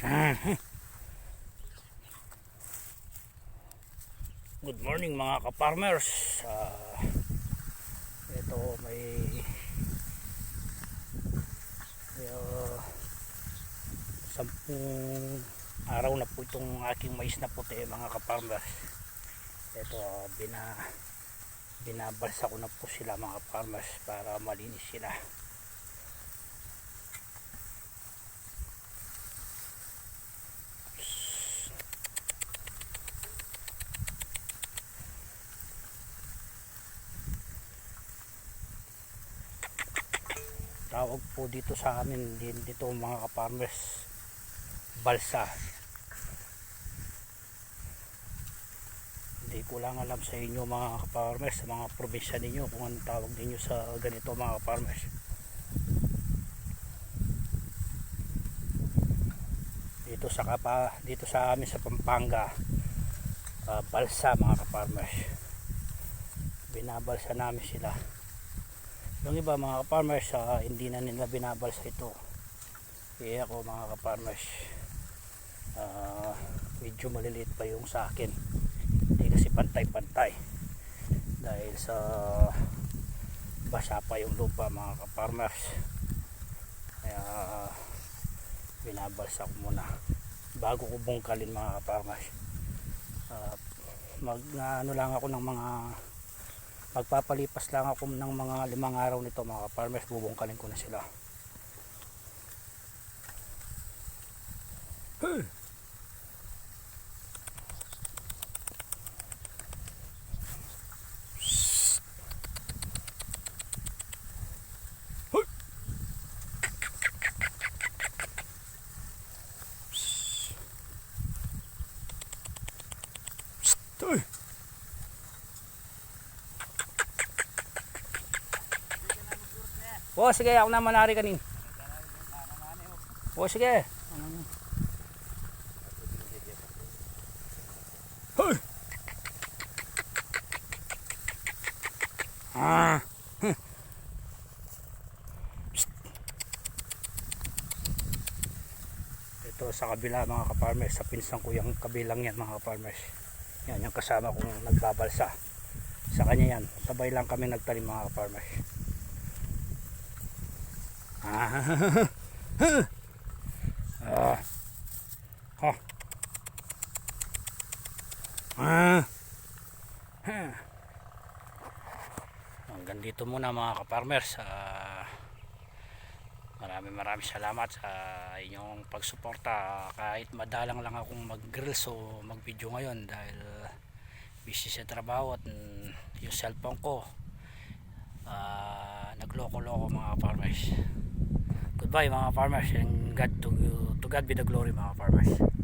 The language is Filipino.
Good morning mga ka-farmers. Ito may uh, 10 araw na po itong aking mais na puti mga ka-farmers. Ito binabalsa ko na po sila mga ka-farmers para malinis sila. Tawag po dito sa amin dito mga ka-farmers, balsa. Hindi ko lang alam sa inyo mga ka-farmers, sa mga probinsya ninyo kung anong tawag ninyo sa ganito mga ka-farmers. Dito sa amin sa Pampanga, balsa mga ka-farmers. Binabalsa namin sila. Yung iba mga ka-farmers, hindi na nila binabalsa ito. Kaya ako mga ka-farmers, medyo maliliit pa yung sa akin. Hindi kasi pantay-pantay dahil sa basa pa yung lupa mga ka-farmers. Kaya binabalsa ko muna bago ko bungkalin mga ka-farmers. Ano lang ako ng magpapalipas lang ako ng mga 5 araw nito mga farmers, bubungkalin ko na sila. Oh, sige, ako na manari kanin. Oh, sige. Hoy. Ito sa kabila mga ka-farmers, sa pinsan ko yung kabilang yan mga ka-farmers. Yan yung kasama kong nagbabalsa. Sa kanya yan, sabay lang kami nagtanim mga ka-farmers. Hanggang dito muna mga ka-farmers. Maraming salamat sa inyong pagsuporta. Kahit madalang lang akong mag-grills o mag-video ngayon dahil busy sa trabaho at yung cellphone ko nagloko-loko mga farmers. Goodbye mga farmers, and to God be the glory mga farmers.